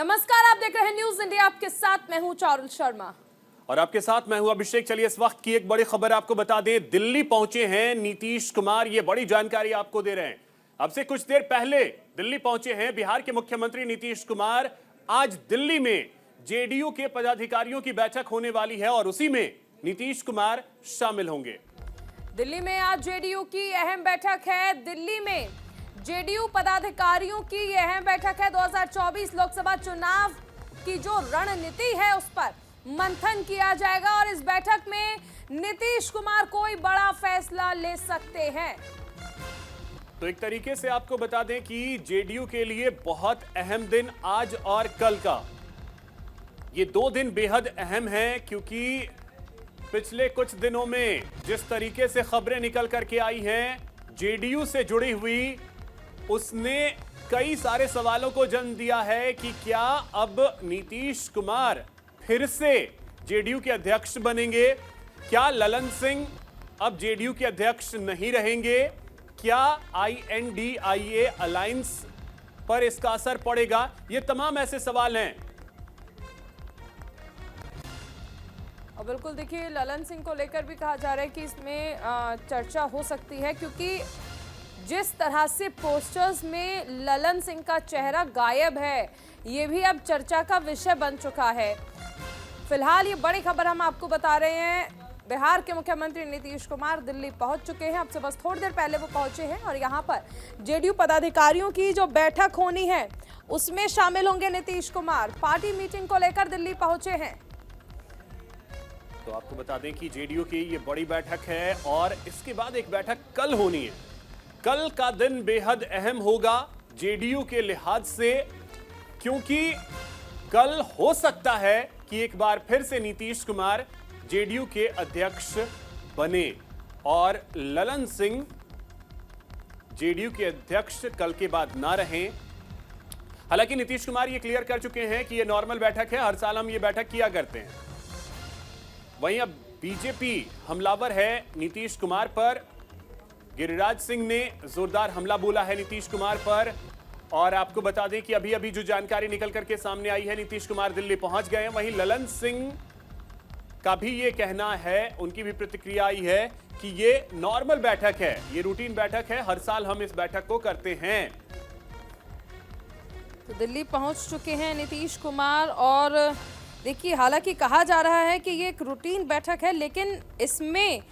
नमस्कार, आप देख रहे हैं न्यूज इंडिया। आपके साथ मैं हूं चारुल शर्मा और आपके साथ मैं हूं अभिषेक। चलिए इस वक्त की एक बड़ी खबर आपको बता दें। दिल्ली पहुंचे हैं नीतीश कुमार, ये बड़ी जानकारी आपको दे रहे हैं। अब से कुछ देर पहले दिल्ली पहुंचे हैं बिहार के मुख्यमंत्री नीतीश कुमार। आज दिल्ली में जेडीयू के पदाधिकारियों की बैठक होने वाली है और उसी में नीतीश कुमार शामिल होंगे। दिल्ली में आज जेडीयू की अहम बैठक है। दिल्ली में जेडीयू पदाधिकारियों की यह अहम बैठक है। 2024 लोकसभा चुनाव की जो रणनीति है उस पर मंथन किया जाएगा और इस बैठक में नीतीश कुमार कोई बड़ा फैसला ले सकते हैं। तो एक तरीके से आपको बता दें कि जेडीयू के लिए बहुत अहम दिन आज और कल का। ये 2 दिन बेहद अहम हैं क्योंकि पिछले कुछ दिनों में जिस तरीके से खबरें निकल करके आई हैं जेडीयू से जुड़ी हुई, उसने कई सारे सवालों को जन्म दिया है कि क्या अब नीतीश कुमार फिर से जेडीयू के अध्यक्ष बनेंगे? क्या ललन सिंह अब जेडीयू के अध्यक्ष नहीं रहेंगे? क्या INDIA अलायंस पर इसका असर पड़ेगा? ये तमाम ऐसे सवाल हैं। और बिल्कुल देखिए, ललन सिंह को लेकर भी कहा जा रहा है कि इसमें चर्चा हो सकती है क्योंकि जिस तरह से पोस्टर्स में ललन सिंह का चेहरा गायब है, ये भी अब चर्चा का विषय बन चुका है। फिलहाल ये बड़ी खबर हम आपको बता रहे हैं। बिहार के मुख्यमंत्री नीतीश कुमार दिल्ली पहुंच चुके हैं। अब से बस थोड़ी देर पहले वो पहुंचे हैं और यहाँ पर जेडीयू पदाधिकारियों की जो बैठक होनी है उसमें शामिल होंगे नीतीश कुमार। पार्टी मीटिंग को लेकर दिल्ली पहुंचे हैं। तो आपको बता दें कि जेडीयू की ये बड़ी बैठक है और इसके बाद एक बैठक कल होनी है। कल का दिन बेहद अहम होगा जेडीयू के लिहाज से, क्योंकि कल हो सकता है कि एक बार फिर से नीतीश कुमार जेडीयू के अध्यक्ष बने और ललन सिंह जेडीयू के अध्यक्ष कल के बाद ना रहें। हालांकि नीतीश कुमार ये क्लियर कर चुके हैं कि ये नॉर्मल बैठक है, हर साल हम ये बैठक किया करते हैं। वहीं अब बीजेपी हमलावर है नीतीश कुमार पर। गिरिराज सिंह ने जोरदार हमला बोला है नीतीश कुमार पर और आपको बता दें कि अभी अभी जो जानकारी निकल करके सामने आई है, नीतीश कुमार दिल्ली पहुंच गए हैं। वहीं ललन सिंह का भी ये कहना है, उनकी भी प्रतिक्रिया आई है कि ये नॉर्मल बैठक है, ये रूटीन बैठक है, हर साल हम इस बैठक को करते हैं। तो दिल्ली पहुंच चुके हैं नीतीश कुमार और देखिए, हालांकि कहा जा रहा है कि ये एक रूटीन बैठक है, लेकिन इसमें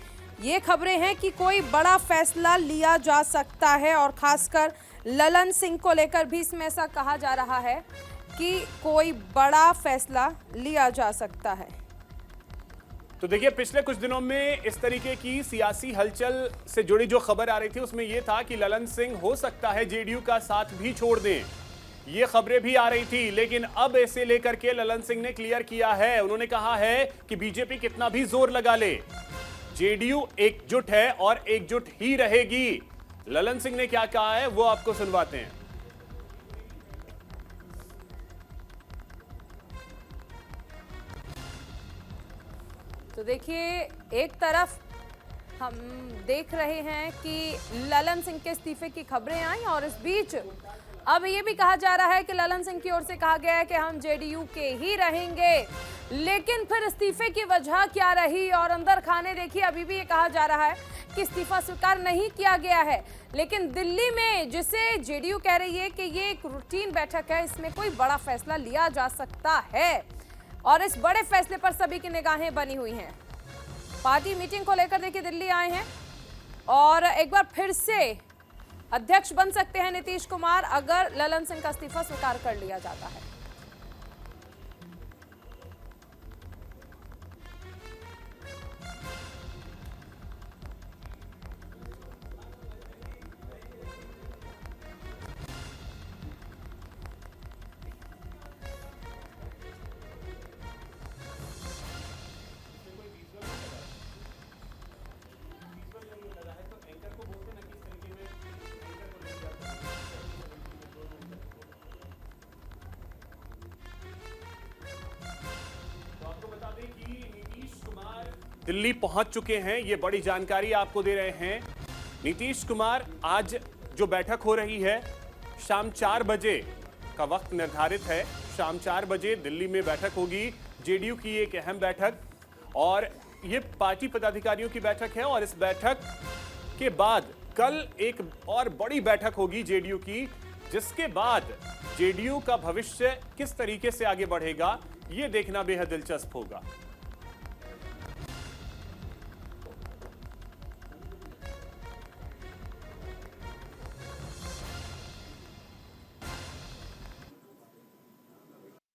ये खबरें हैं कि कोई बड़ा फैसला लिया जा सकता है और खासकर ललन सिंह को लेकर भी इसमें ऐसा कहा जा रहा है कि कोई बड़ा फैसला लिया जा सकता है। तो देखिए, पिछले कुछ दिनों में इस तरीके की सियासी हलचल से जुड़ी जो खबर आ रही थी उसमें यह था कि ललन सिंह हो सकता है जेडीयू का साथ भी छोड़ दें। ये खबरें भी आ रही थी, लेकिन अब इसे लेकर के ललन सिंह ने क्लियर किया है। उन्होंने कहा है कि बीजेपी कितना भी जोर लगा ले, जेडीयू एकजुट है और एकजुट ही रहेगी। ललन सिंह ने क्या कहा है वो आपको सुनवाते हैं। तो देखिए, एक तरफ हम देख रहे हैं कि ललन सिंह के इस्तीफे की खबरें आई और इस बीच अब ये भी कहा जा रहा है कि ललन सिंह की ओर से कहा गया है कि हम जेडीयू के ही रहेंगे। लेकिन फिर इस्तीफे की वजह क्या रही और अंदर खाने देखिए, अभी भी ये कहा जा रहा है कि इस्तीफा स्वीकार नहीं किया गया है। लेकिन दिल्ली में जिसे जेडीयू कह रही है कि ये एक रूटीन बैठक है, इसमें कोई बड़ा फैसला लिया जा सकता है और इस बड़े फैसले पर सभी की निगाहें बनी हुई हैं। पार्टी मीटिंग को लेकर देखिए दिल्ली आए हैं और एक बार फिर से अध्यक्ष बन सकते हैं नीतीश कुमार अगर ललन सिंह का इस्तीफा स्वीकार कर लिया जाता है। दिल्ली पहुंच चुके हैं, ये बड़ी जानकारी आपको दे रहे हैं। नीतीश कुमार आज जो बैठक हो रही है शाम 4 बजे का वक्त निर्धारित है। शाम 4 बजे दिल्ली में बैठक होगी जेडीयू की, एक अहम बैठक, और ये पार्टी पदाधिकारियों की बैठक है। और इस बैठक के बाद कल एक और बड़ी बैठक होगी जेडीयू की, जिसके बाद जेडीयू का भविष्य किस तरीके से आगे बढ़ेगा ये देखना बेहद दिलचस्प होगा।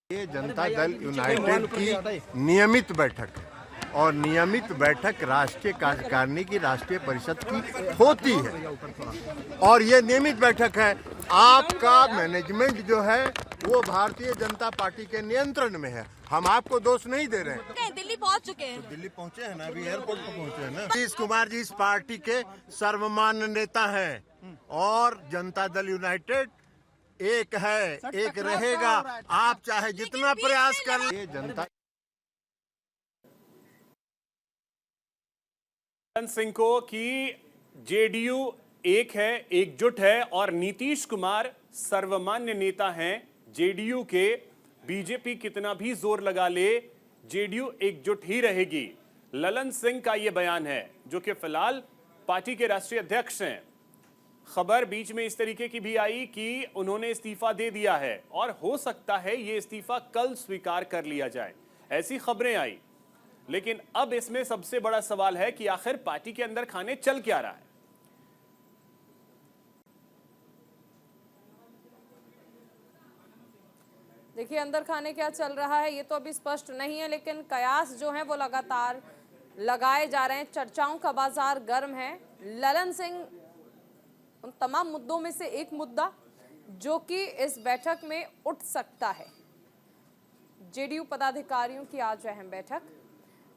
ये जनता दल यूनाइटेड की नियमित बैठक है और नियमित बैठक राष्ट्रीय कार्यकारिणी की, राष्ट्रीय परिषद की होती है और ये नियमित बैठक है। आपका मैनेजमेंट जो है वो भारतीय जनता पार्टी के नियंत्रण में है, हम आपको दोष नहीं दे रहे हैं। दिल्ली पहुंच चुके हैं। तो दिल्ली पहुंचे हैं ना, अभी एयरपोर्ट पर पहुंचे हैं ना। नीतीश कुमार जी इस पार्टी के सर्वमान्य नेता हैं और जनता दल यूनाइटेड एक है, एक रहेगा। आप चाहे जितना प्रयास कर ले, जनता सिंह को कि जेडीयू एक है, एकजुट है और नीतीश कुमार सर्वमान्य नेता हैं जेडीयू के। बीजेपी कितना भी जोर लगा ले, जेडीयू एकजुट ही रहेगी। ललन सिंह का यह बयान है, जो कि फिलहाल पार्टी के राष्ट्रीय अध्यक्ष हैं। खबर बीच में इस तरीके की भी आई कि उन्होंने इस्तीफा दे दिया है और हो सकता है ये इस्तीफा कल स्वीकार कर लिया जाए, ऐसी खबरें आई। लेकिन अब इसमें सबसे बड़ा सवाल है कि आखिर पार्टी के अंदर खाने चल क्या रहा है। देखिए, अंदर खाने क्या चल रहा है ये तो अभी स्पष्ट नहीं है, लेकिन कयास जो है वो लगातार लगाए जा रहे हैं। चर्चाओं का बाजार गर्म है। ललन सिंह उन तमाम मुद्दों में से एक मुद्दा जो कि इस बैठक में उठ सकता है। जेडीयू पदाधिकारियों की आज अहम बैठक,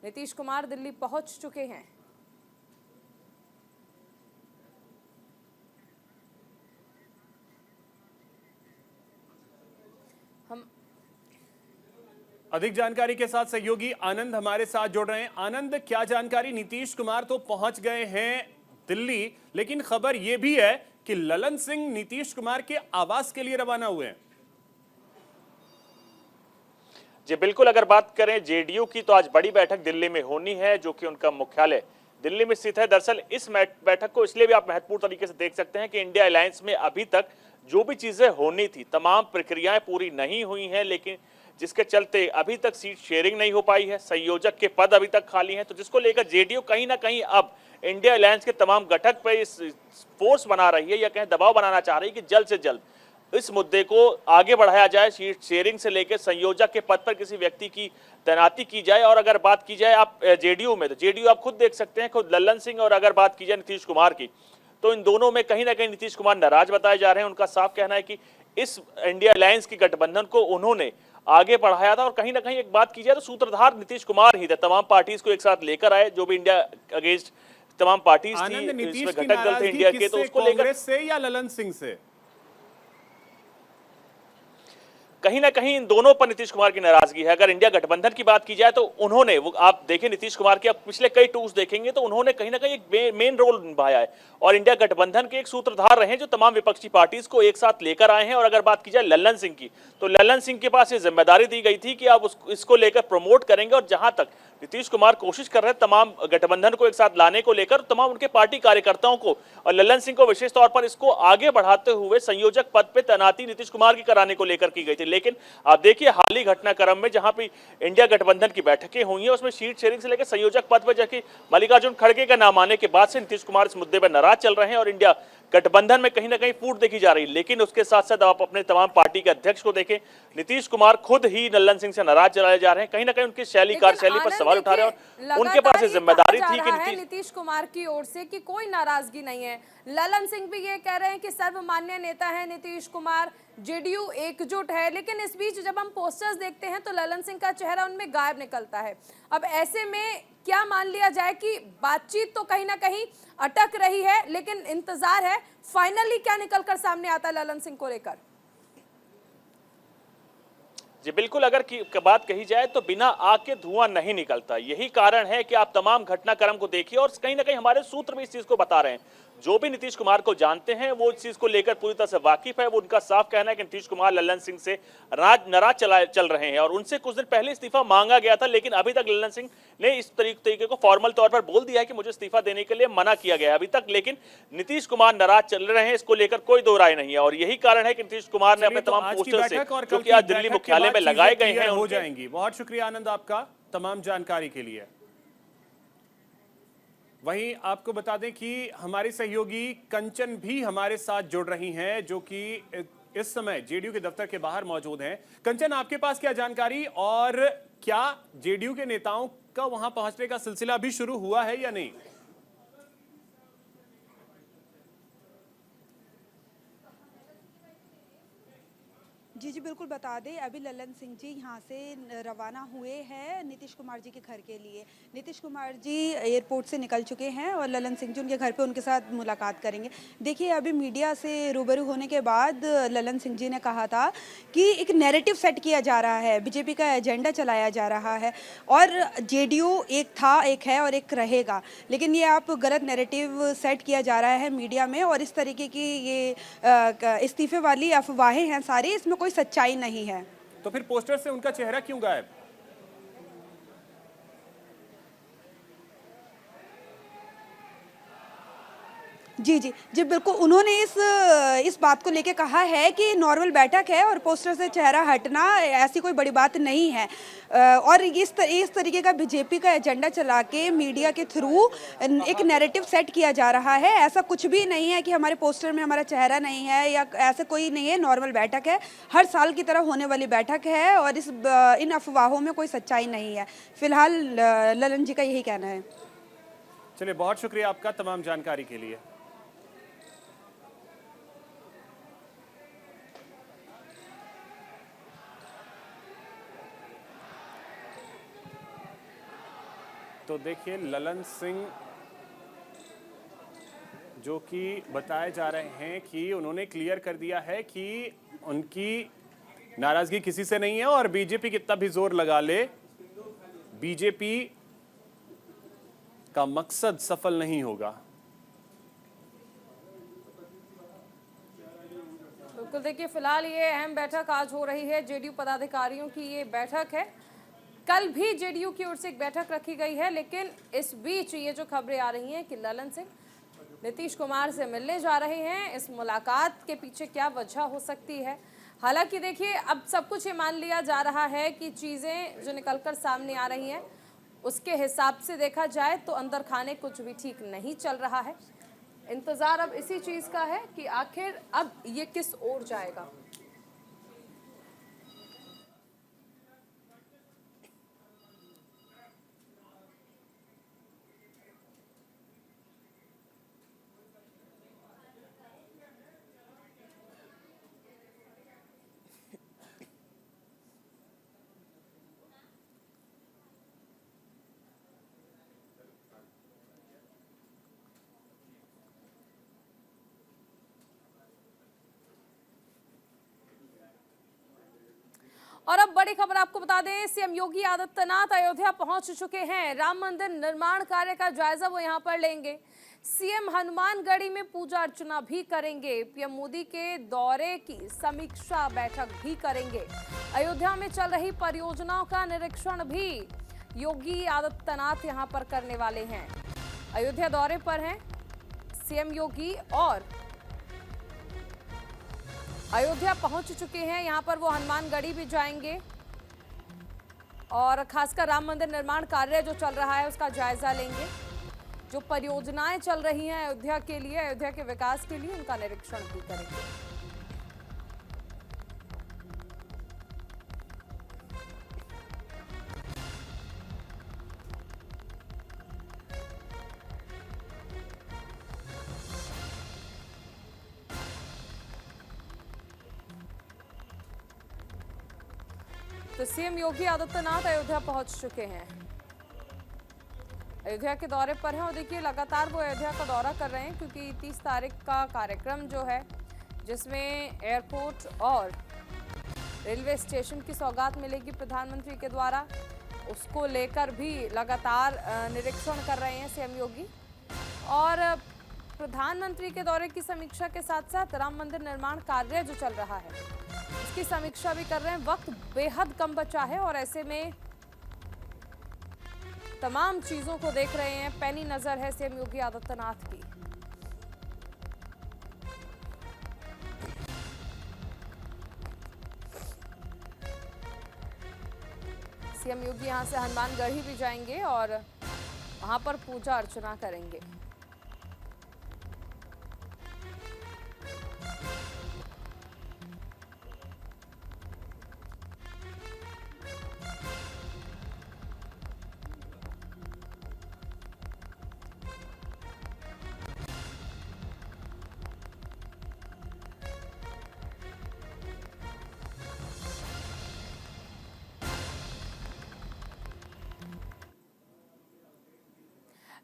नीतीश कुमार दिल्ली पहुंच चुके हैं। हम अधिक जानकारी के साथ सहयोगी आनंद हमारे साथ जुड़ रहे हैं। आनंद, क्या जानकारी? नीतीश कुमार तो पहुंच गए हैं दिल्ली, लेकिन खबर यह भी है कि ललन सिंह नीतीश कुमार के आवास के लिए रवाना हुए हैं। जी बिल्कुल, अगर बात करें जेडीयू की तो आज बड़ी बैठक दिल्ली में होनी है, जो कि उनका मुख्यालय दिल्ली में स्थित है। दरअसल इस बैठक को इसलिए भी आप महत्वपूर्ण तरीके से देख सकते हैं कि इंडिया अलायंस में अभी तक जो भी चीजें होनी थी, तमाम प्रक्रियाएं पूरी नहीं हुई हैं, लेकिन जिसके चलते अभी तक सीट शेयरिंग नहीं हो पाई है, संयोजक के पद अभी तक खाली हैं, तो जिसको लेकर जेडीयू कहीं ना कहीं अब इंडिया अलायंस के तमाम घटक पर इस फोर्स बना रही है या कहीं दबाव बनाना चाह रही है कि जल्द से जल्द इस मुद्दे को आगे बढ़ाया जाए, सीट शेयरिंग से लेकर संयोजक के पद पर किसी व्यक्ति की तैनाती की जाए। और अगर बात की जाए आप जेडीयू में, तो जेडीयू आप खुद देख सकते हैं, खुद ललन सिंह और अगर बात की जाए नीतीश कुमार की, तो इन दोनों में कहीं ना कहीं नीतीश कुमार नाराज बताए जा रहे हैं। उनका साफ कहना है कि इस इंडिया अलायंस की गठबंधन को उन्होंने आगे बढ़ाया था और कहीं ना कहीं एक बात की जाए तो सूत्रधार नीतीश कुमार ही थे। तमाम पार्टीज को एक साथ लेकर आए, जो भी इंडिया अगेंस्ट तमाम पार्टीज थी, इसमें घटक दल थे इंडिया के, तो उसको लेकर कांग्रेस से या ललन सिंह से कहीं ना कहीं इन दोनों पर नीतीश कुमार की नाराजगी है। अगर इंडिया गठबंधन की बात की जाए तो उन्होंने, वो आप देखें नीतीश कुमार के, आप पिछले कई टूर्स देखेंगे तो उन्होंने कहीं ना कहीं एक मेन रोल निभाया है और इंडिया गठबंधन के एक सूत्रधार रहे हैं, जो तमाम विपक्षी पार्टीज को एक साथ लेकर आए हैं। और अगर बात की जाए ललन सिंह की, तो ललन सिंह के पास ये जिम्मेदारी दी गई थी कि आप इसको लेकर प्रमोट करेंगे और जहां तक नीतीश कुमार कोशिश कर रहे हैं तमाम गठबंधन को एक साथ लाने को लेकर, तमाम उनके पार्टी कार्यकर्ताओं को और ललन सिंह को विशेष तौर पर इसको आगे बढ़ाते हुए संयोजक पद पे तैनाती नीतीश कुमार की कराने को लेकर की गई थी। लेकिन आप देखिए हाल ही घटनाक्रम में जहां पे इंडिया गठबंधन की बैठकें हुई हैं, उसमें सीट शेयरिंग से लेकर संयोजक पद पर जाके मल्लिकार्जुन खड़गे का नाम आने के बाद से नीतीश कुमार इस मुद्दे पर नाराज चल रहे हैं और इंडिया गठबंधन में कहीं ना कहीं फूट देखी जा रही है। लेकिन उसके साथ साथ आप अपने तमाम पार्टी के अध्यक्ष को देखें, नीतीश कुमार खुद ही ललन सिंह से नाराज चलाए जा रहे हैं, कहीं ना कहीं उनकी शैली, कार्यशैली पर सवाल उठा रहे हैं और उनके पास ये जिम्मेदारी थी कि नीतीश कुमार की ओर से कि कोई नाराजगी नहीं है। ललन सिंह भी ये कह रहे हैं कि सर्वमान्य नेता है नीतीश कुमार, जेडीयू एकजुट है, लेकिन इस बीच जब हम पोस्टर्स देखते हैं तो ललन सिंह का चेहरा उनमें गायब निकलता है। अब ऐसे में क्या मान लिया जाए कि बातचीत तो कहीं ना कहीं अटक रही है, लेकिन इंतजार है फाइनली क्या निकलकर सामने आता है ललन सिंह को लेकर। जी बिल्कुल, अगर बात कही जाए तो बिना आग के धुआं नहीं निकलता। यही कारण है कि आप तमाम घटनाक्रम को देखिए और कहीं ना कहीं हमारे सूत्र भी इस चीज को बता रहे हैं। जो भी नीतीश कुमार को जानते हैं वो इस चीज को लेकर पूरी तरह से वाकिफ है। वो उनका साफ कहना है कि नीतीश कुमार लल्लन सिंह से नाराज चल रहे हैं और उनसे कुछ दिन पहले इस्तीफा मांगा गया था, लेकिन अभी तक लल्लन सिंह ने इस तरीके को फॉर्मल तौर पर बोल दिया है कि मुझे इस्तीफा देने के लिए मना किया गया है अभी तक। लेकिन नीतीश कुमार नाराज चल रहे हैं, इसको लेकर कोई दो राय नहीं है और यही कारण है कि नीतीश कुमार ने अपने तमाम पोस्टर से जो कि आज दिल्ली मुख्यालय में लगाए गए हैं हो जाएंगी। बहुत शुक्रिया आनंद आपका तमाम जानकारी के लिए। वहीं आपको बता दें कि हमारी सहयोगी कंचन भी हमारे साथ जुड़ रही हैं, जो कि इस समय जेडीयू के दफ्तर के बाहर मौजूद हैं। कंचन, आपके पास क्या जानकारी और क्या जेडीयू के नेताओं का वहां पहुंचने का सिलसिला भी शुरू हुआ है या नहीं? जी बिल्कुल बता दें, अभी लल्लन सिंह जी यहाँ से रवाना हुए हैं नीतीश कुमार जी के घर के लिए। नीतीश कुमार जी एयरपोर्ट से निकल चुके हैं और लल्लन सिंह जी उनके घर पे उनके साथ मुलाकात करेंगे। देखिए, अभी मीडिया से रूबरू होने के बाद लल्लन सिंह जी ने कहा था कि एक नैरेटिव सेट किया जा रहा है, बीजेपी का एजेंडा चलाया जा रहा है और जेडीयू एक था, एक है और एक रहेगा, लेकिन ये आप गलत नैरेटिव सेट किया जा रहा है मीडिया में और इस तरीके की ये इस्तीफे वाली अफवाहें हैं सारी, इसमें कोई सच्चाई नहीं है। तो फिर पोस्टर से उनका चेहरा क्यों गायब? जी बिल्कुल, उन्होंने इस बात को लेके कहा है कि नॉर्मल बैठक है और पोस्टर से चेहरा हटना ऐसी कोई बड़ी बात नहीं है और इस तरीके का बीजेपी का एजेंडा चला के मीडिया के थ्रू एक नैरेटिव सेट किया जा रहा है। ऐसा कुछ भी नहीं है कि हमारे पोस्टर में हमारा चेहरा नहीं है या ऐसा कोई नहीं है। नॉर्मल बैठक है, हर साल की तरह होने वाली बैठक है और इन अफवाहों में कोई सच्चाई नहीं है। फिलहाल ललन जी का यही कहना है। चलिए, बहुत शुक्रिया आपका तमाम जानकारी के लिए। तो देखिए, ललन सिंह जो कि बताए जा रहे हैं कि उन्होंने क्लियर कर दिया है कि उनकी नाराजगी किसी से नहीं है और बीजेपी कितना भी जोर लगा ले, बीजेपी का मकसद सफल नहीं होगा। बिल्कुल, देखिए फिलहाल ये अहम बैठक आज हो रही है, जेडीयू पदाधिकारियों की ये बैठक है। कल भी जेडीयू की ओर से एक बैठक रखी गई है, लेकिन इस बीच ये जो खबरें आ रही हैं कि ललन सिंह नीतीश कुमार से मिलने जा रहे हैं, इस मुलाकात के पीछे क्या वजह हो सकती है? हालांकि देखिए, अब सब कुछ ये मान लिया जा रहा है कि चीज़ें जो निकलकर सामने आ रही हैं उसके हिसाब से देखा जाए तो अंदर खाने कुछ भी ठीक नहीं चल रहा है। इंतज़ार अब इसी चीज़ का है कि आखिर अब ये किस ओर जाएगा। और अब बड़ी खबर आपको बता दें, सीएम योगी आदित्यनाथ अयोध्या पहुंच चुके हैं। राम मंदिर निर्माण कार्य का जायजा वो यहां पर लेंगे। सीएम हनुमानगढ़ी में पूजा अर्चना भी करेंगे। पीएम मोदी के दौरे की समीक्षा बैठक भी करेंगे। अयोध्या में चल रही परियोजनाओं का निरीक्षण भी योगी आदित्यनाथ यहां पर करने वाले हैं। अयोध्या दौरे पर हैं सीएम योगी और अयोध्या पहुंच चुके हैं। यहां पर वो हनुमानगढ़ी भी जाएंगे और खासकर राम मंदिर निर्माण कार्य जो चल रहा है उसका जायजा लेंगे। जो परियोजनाएं चल रही हैं अयोध्या के लिए, अयोध्या के विकास के लिए, उनका निरीक्षण भी करेंगे। तो सीएम योगी आदित्यनाथ अयोध्या पहुंच चुके हैं, अयोध्या के दौरे पर हैं और देखिए लगातार वो अयोध्या का दौरा कर रहे हैं क्योंकि 30 तारीख का कार्यक्रम जो है जिसमें एयरपोर्ट और रेलवे स्टेशन की सौगात मिलेगी प्रधानमंत्री के द्वारा, उसको लेकर भी लगातार निरीक्षण कर रहे हैं सीएम योगी। और प्रधानमंत्री के दौरे की समीक्षा के साथ साथ राम मंदिर निर्माण कार्य जो चल रहा है उसकी समीक्षा भी कर रहे हैं। वक्त बेहद कम बचा है और ऐसे में तमाम चीजों को देख रहे हैं। पैनी नजर है सीएम योगी आदित्यनाथ की। सीएम योगी यहां से हनुमानगढ़ी भी जाएंगे और वहां पर पूजा अर्चना करेंगे।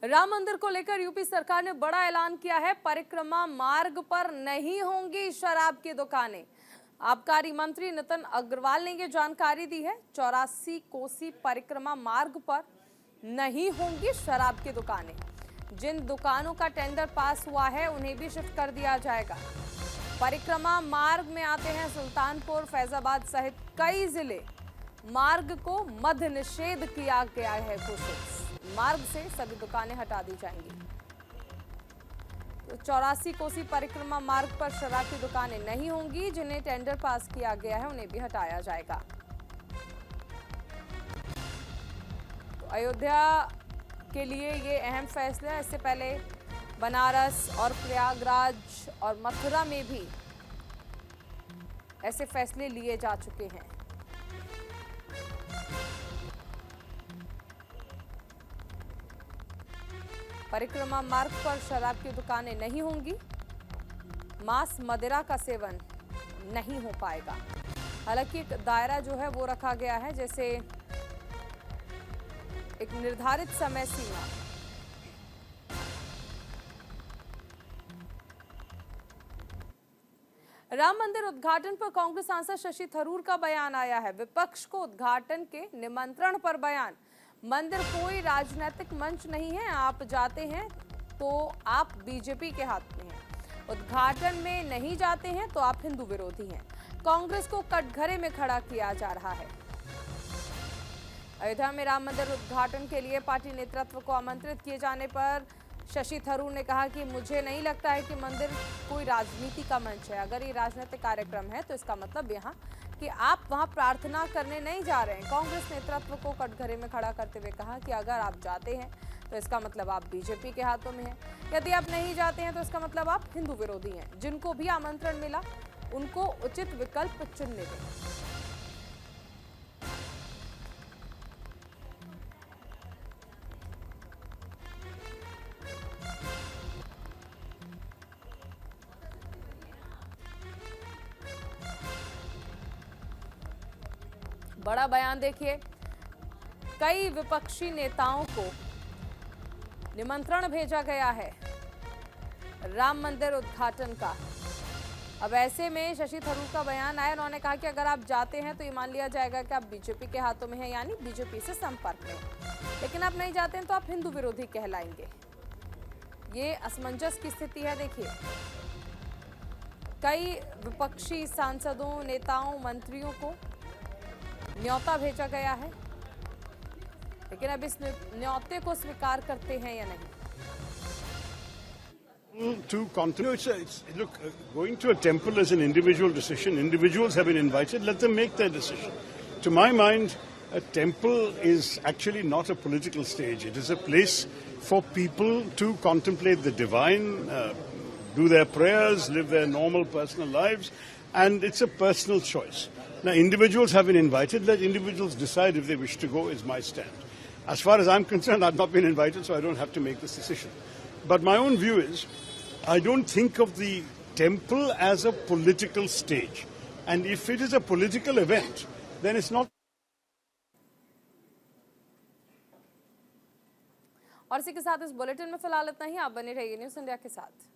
राम मंदिर को लेकर यूपी सरकार ने बड़ा ऐलान किया है। परिक्रमा मार्ग पर नहीं होंगी शराब की दुकानें। आबकारी मंत्री नितिन अग्रवाल ने ये जानकारी दी है। 84 कोसी परिक्रमा मार्ग पर नहीं होंगी शराब की दुकानें। जिन दुकानों का टेंडर पास हुआ है उन्हें भी शिफ्ट कर दिया जाएगा। परिक्रमा मार्ग में आते हैं सुल्तानपुर, फैजाबाद सहित कई जिले। मार्ग को मद्य निषेध किया गया है घोषित। मार्ग से सभी दुकानें हटा दी जाएंगी। तो 84 कोसी परिक्रमा मार्ग पर शराब की दुकानें नहीं होंगी। जिन्हें टेंडर पास किया गया है उन्हें भी हटाया जाएगा। तो अयोध्या के लिए ये अहम फैसला है। इससे पहले बनारस और प्रयागराज और मथुरा में भी ऐसे फैसले लिए जा चुके हैं। परिक्रमा मार्ग पर शराब की दुकानें नहीं होंगी। मांस मदिरा का सेवन नहीं हो पाएगा। हालांकि एक दायरा जो है वो रखा गया है, जैसे एक निर्धारित समय सीमा। राम मंदिर उद्घाटन पर कांग्रेस सांसद शशि थरूर का बयान आया है। विपक्ष को उद्घाटन के निमंत्रण पर बयान। मंदिर कोई राजनीतिक मंच नहीं है। आप जाते हैं तो आप बीजेपी के हाथ में हैं। उद्घाटन में नहीं जाते हैं तो आप हिंदू विरोधी हैं। कांग्रेस को कटघरे में खड़ा किया जा रहा है। अयोध्या में राम मंदिर उद्घाटन के लिए पार्टी नेतृत्व को आमंत्रित किए जाने पर शशि थरूर ने कहा कि मुझे नहीं लगता है कि मंदिर कोई राजनीति का मंच है। अगर ये राजनीतिक कार्यक्रम है तो इसका मतलब यहाँ कि आप वहां प्रार्थना करने नहीं जा रहे हैं। कांग्रेस नेतृत्व को कटघरे में खड़ा करते हुए कहा कि अगर आप जाते हैं तो इसका मतलब आप बीजेपी के हाथों में हैं। यदि आप नहीं जाते हैं तो इसका मतलब आप हिंदू विरोधी हैं। जिनको भी आमंत्रण मिला उनको उचित विकल्प चुनने दें। बड़ा बयान देखिए। कई विपक्षी नेताओं को निमंत्रण भेजा गया है राम मंदिर उद्घाटन का। अब ऐसे में शशि थरूर का बयान आया। उन्होंने कहा कि अगर आप जाते हैं तो ये मान लिया जाएगा कि आप बीजेपी के हाथों में हैं, यानी बीजेपी से संपर्क में। लेकिन आप नहीं जाते हैं तो आप हिंदू विरोधी कहलाएंगे। ये असमंजस की स्थिति है। देखिए, कई विपक्षी सांसदों, नेताओं, मंत्रियों को न्योता भेजा गया है, लेकिन अब इस न्योते को स्वीकार करते हैं या नहीं। To continue, look, going to a temple is an individual decision. Individuals have been invited. Let them make their decision. To my mind, a temple is actually not a political stage. It is a place for people to contemplate the divine, do their prayers, live their normal personal lives, and it's a personal choice. Now, individuals have been invited. Let individuals decide if they wish to go, is my stand. As far as I'm concerned, I've not been invited, so I don't have to make this decision. But my own view is, I don't think of the temple as a political stage. And if it is a political event, then it's not. और इसी के साथ इस bulletin में फिलहाल इतना ही। आप बने रहिए न्यूज़ इंडिया के साथ।